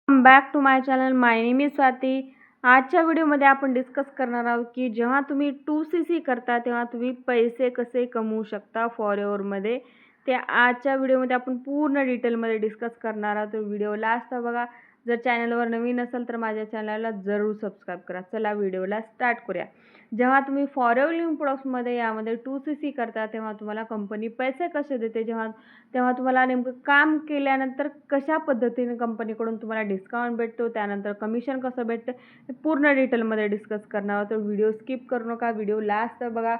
Welcome back to my channel. My name is Swati. आजच्या व्हिडिओमध्ये आपण डिस्कस करणार आहोत की जेव्हा तुम्ही 2CC करता तेव्हा तुम्ही पैसे कसे कमवू शकता फॉरएव्हरमध्ये. ते आजच्या व्हिडिओमध्ये आपण पूर्ण डिटेलमध्ये डिस्कस करणार आहोत. व्हिडिओ लास्ट बघा. जर चॅनलवर नवीन असेल तर माझ्या चॅनलला जरूर सबस्क्राईब करा. चला व्हिडिओला स्टार्ट करूया. जेव्हा तुम्ही फॉरएव्हर लिव्हिंग प्रोडक्ट्समध्ये यामध्ये 2CC करता तेव्हा तुम्हाला कंपनी पैसे कसे देते, तेव्हा तुम्हाला नेमकं काम केल्यानंतर कशा पद्धतीने कंपनीकडून तुम्हाला डिस्काउंट भेटतो, त्यानंतर कमिशन कसं भेटतं, हे पूर्ण डिटेलमध्ये डिस्कस करणार आहोत. तर व्हिडिओ स्किप करू नका, व्हिडिओ लास्ट बघा.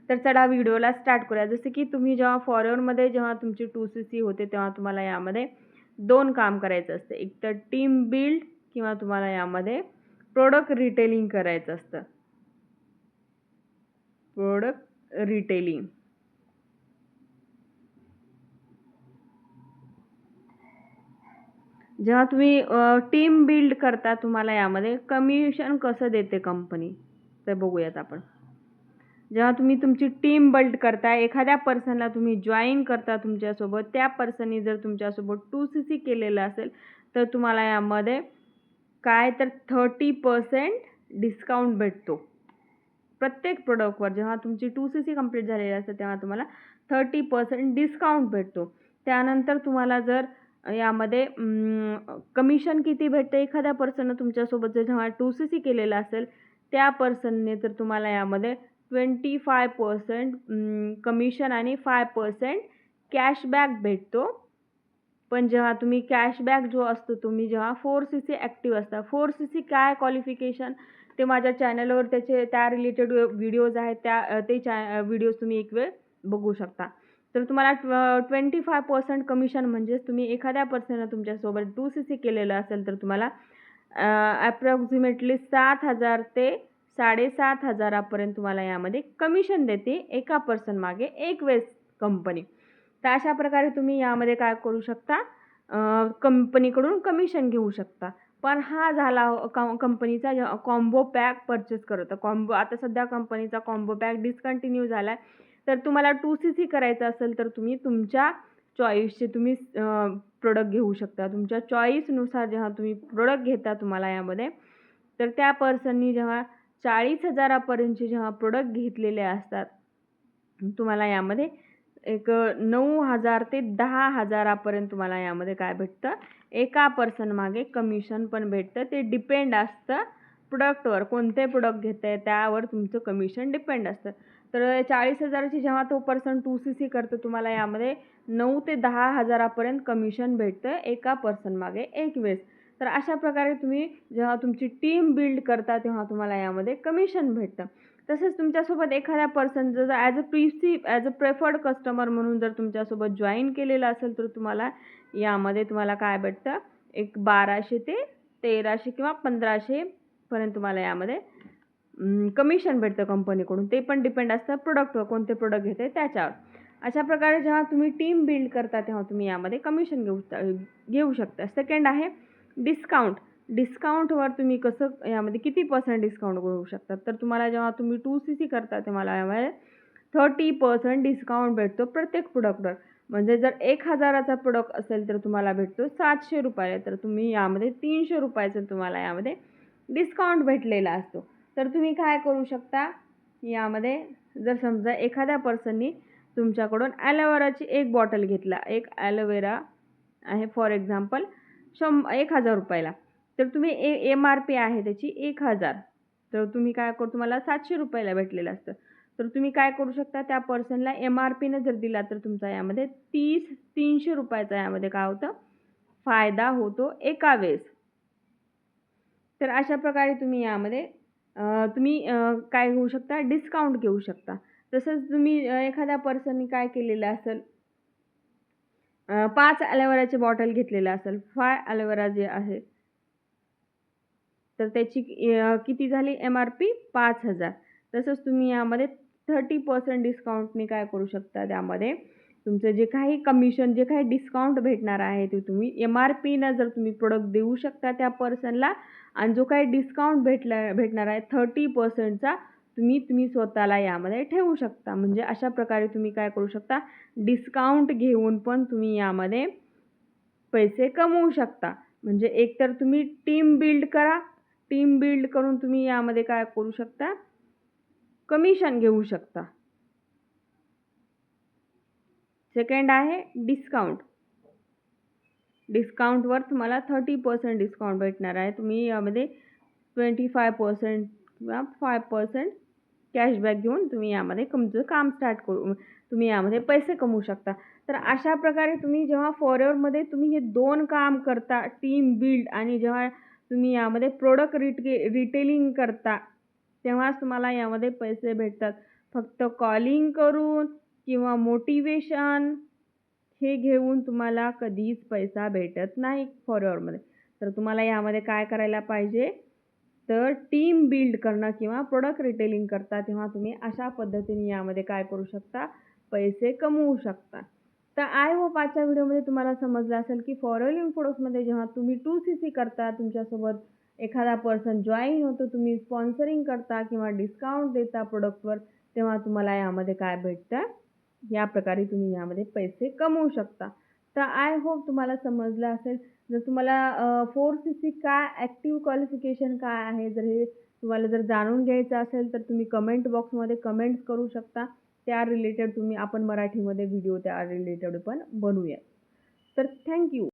तर चला व्हिडिओला स्टार्ट करूया. जसे की तुम्ही जेव्हा फॉरएव्हरमध्ये जेव्हा तुमची 2CC होते तेव्हा तुम्हाला यामध्ये 2 काम करायचं असतं. एक तर टीम बिल्ड किंवा तुम्हाला यामध्ये प्रोडक्ट रिटेलिंग करायचं असतं. Product retailing. जेव्हा तुम्ही टीम बिल्ड करता तुम्हाला यामध्ये कमिशन कसं देते कंपनी ते बघूयात आपण. जेव्हा तुम्ही तुमची टीम बिल्ड करता, एखाद्या पर्सनला तुम्ही जॉईन करता तुमच्यासोबत, त्या पर्सननी जर तुमच्यासोबत 2CC केलेलं असेल तर तुम्हाला यामध्ये काय तर 30% डिस्काउंट भेटतो प्रत्येक प्रोडक्टवर. जेव्हा तुमची 2CC कंप्लीट झालेली असते तेव्हा तुम्हाला 30% डिस्काउंट भेटतो. त्यानंतर तुम्हाला जर यामध्ये कमिशन किती भेटते, एखाद्या पर्सननं तुमच्यासोबत जेव्हा 2CC केलेलं असेल त्या पर्सनने तर तुम्हाला यामध्ये 25% कमिशन आणि 5% कॅशबॅक भेटतो. पण जेव्हा तुम्ही कॅशबॅक जो असतो, तुम्ही जेव्हा 4CC ॲक्टिव्ह असता, 4CC काय क्वालिफिकेशन ते माझ्या चॅनलवर त्या रिलेटेड व्हिडिओज आहेत, ते व्हिडिओज तुम्ही एक वेळ बघू शकता. तर तुम्हाला 25% कमिशन म्हणजेच तुम्ही एखाद्या पर्सननं तुमच्यासोबत 2CC केलेलं असेल तर तुम्हाला ॲप्रॉक्सिमेटली 7,000 ते 7,500 तुम्हाला यामध्ये कमिशन देते एका पर्सन मागे एक वेळेस कंपनी. तर अशा प्रकारे तुम्ही यामध्ये काय करू शकता, कंपनीकडून कमिशन घेऊ शकता. पण हा झाला कंपनीचा कॉम्बो पॅक परचेस करत. आता सध्या कंपनीचा कॉम्बो पॅक डिस्कंटिन्यू झाला आहे. तर तुम्हाला 2CC करायचं असेल तर तुम्ही तुमच्या चॉईसचे तुम्ही प्रोडक्ट घेऊ शकता. तुमच्या चॉईसनुसार जेव्हा तुम्ही प्रोडक्ट घेता तुम्हाला यामध्ये, तर त्या पर्सननी जेव्हा 40,000 पर्यंतचे जेव्हा प्रोडक्ट घेतलेले असतात तुम्हाला यामध्ये एक 9,000 ते 10,000 पर्यंत तुम्हाला यामध्ये काय भेटतं, एका पर्सन मागे कमिशन पण भेटतं. ते डिपेंड असतं प्रोडक्टवर, कोणते प्रोडक्ट घेताय त्यावर तुमचं कमिशन डिपेंड असतं. तर 40,000ची जेव्हा तो पर्सन 2CC करतो तुम्हाला यामध्ये 9 ते 10,000 पर्यंत कमिशन भेटतं एका पर्सन मागे एक वेळेस. तर अशा प्रकारे तुम्ही जेव्हा तुमची टीम बिल्ड करता तेव्हा तुम्हाला यामध्ये कमिशन भेटतं. तसेच तुमच्यासोबत एखाद्या पर्सन जर ॲज अ प्रेफर्ड कस्टमर म्हणून जर तुमच्यासोबत जॉईन केलेलं असेल तर तुम्हाला यामध्ये तुम्हाला काय भेटतं, एक 1200 ते 1300 किंवा 1500 पर्यंत तुम्हाला यामध्ये कमिशन भेटतं कंपनीकडून. ते पण डिपेंड असतं प्रोडक्टवर, कोणते प्रोडक्ट घेते त्याच्यावर. अशा प्रकारे जेव्हा तुम्ही टीम बिल्ड करता तेव्हा तुम्ही यामध्ये कमिशन घेऊ शकता. सेकंड आहे डिस्काउंट. डिस्काउंटवर तुम्ही कसं यामध्ये किती % डिस्काउंट घेऊ शकता, तर तुम्हाला जेव्हा तुम्ही 2CC करता तेव्हा यामध्ये 30% डिस्काउंट भेटतो प्रत्येक प्रोडक्टवर. म्हणजे जर 1,000चा प्रोडक्ट असेल तर तुम्हाला भेटतो 700 रुपयाला. तर तुम्ही यामध्ये 300 रुपयाचं तुम्हाला यामध्ये डिस्काउंट भेटलेला असतो. तर तुम्ही काय करू शकता यामध्ये, जर समजा एखाद्या पर्सननी तुमच्याकडून ॲलोवेराची एक बॉटल घेतला, एक ॲलोवेरा आहे फॉर एक्झाम्पल 1,000 रुपयाला, तर तुम्ही MRP आहे त्याची 1,000, तर तुम्ही काय करू, तुम्हाला 700 रुपयाला भेटलेलं असतं. तर तुम्ही काय करू शकता, त्या पर्सनला MRPनं जर दिला तर तुमचा यामध्ये 300 रुपयाचा यामध्ये काय होतं, फायदा होतो एका वेळेस. तर अशा प्रकारे तुम्ही यामध्ये काय घेऊ शकता, डिस्काउंट घेऊ शकता. तसंच तुम्ही एखाद्या पर्सननी काय केलेलं असेल, 5 ॲलोवेराची बॉटल घेतलेलं असेल, 5 ॲलोवेरा जे आहे तर त्याची किती झाली MRP 5,000. तसंच तुम्ही यामध्ये 30% डिस्काउंटने काय करू शकता, त्यामध्ये तुमचं जे काही कमिशन, जे काही डिस्काउंट भेटणार आहे ते तुम्ही MRPनं जर तुम्ही प्रोडक्ट देऊ शकता त्या पर्सनला, आणि जो काही डिस्काउंट भेटणार आहे 30%चा तुम्ही स्वतःला यामध्ये ठेवू शकता. म्हणजे अशा प्रकारे तुम्ही काय करू शकता, डिस्काउंट घेऊन पण तुम्ही यामध्ये पैसे कमवू शकता. म्हणजे एकतर तुम्ही टीम बिल्ड करा, टीम बिल्ड करून तुम्ही यामध्ये काय करू शकता, कमिशन घेऊ शकता. सेकंड आहे डिस्काउंट. डिस्काउंटवर तुम्हाला 30% डिस्काउंट भेटणार आहे. तुम्ही यामध्ये 25% किंवा 5% कॅशबॅक घेऊन तुम्ही यामध्ये तुमचं काम स्टार्ट करू, तुम्ही यामध्ये पैसे कमवू शकता. तर अशा प्रकारे तुम्ही जेव्हा फॉरएव्हरमध्ये तुम्ही हे 2 काम करता, टीम बिल्ड आणि जेव्हा तुम्ही यामध्ये प्रोडक्ट रिटेलिंग करता, तेव्हाच तुम्हाला यामध्ये पैसे भेटतात. फक्त कॉलिंग करून किंवा मोटिवेशन हे घेऊन तुम्हाला कधीच पैसा भेटत नाही फॉरएव्हरमध्ये. तर तुम्हाला यामध्ये काय करायला पाहिजे, तर टीम बिल्ड करणं किंवा प्रोडक्ट रिटेलिंग करता तेव्हा तुम्ही अशा पद्धतीने यामध्ये काय करू शकता, पैसे कमवू शकता. तर आय होप आजच्या व्हिडिओमध्ये तुम्हाला समजलं असेल की फॉरएव्हर इन्फोडक्समध्ये जेव्हा तुम्ही 2CC करता, तुमच्यासोबत एखादा पर्सन जॉईन होतो, तुम्ही स्पॉन्सरिंग करता किंवा डिस्काउंट देता प्रोडक्टवर, तेव्हा तुम्हाला यामध्ये काय भेटतं, या प्रकारे तुम्ही यामध्ये पैसे कमवू शकता. तर आय होप तुम्हाला समजलं असेल. जर तुम्हाला 4CC काय ॲक्टिव्ह क्वालिफिकेशन काय आहे, जर हे तुम्हाला जर जाणून घ्यायचं असेल तर तुम्ही कमेंट बॉक्समध्ये कमेंट्स करू शकता. त्या रिलेटेड आपण मराठीमध्ये व्हिडिओ त्या रिलेटेड पण बनवूया. तर थँक यू.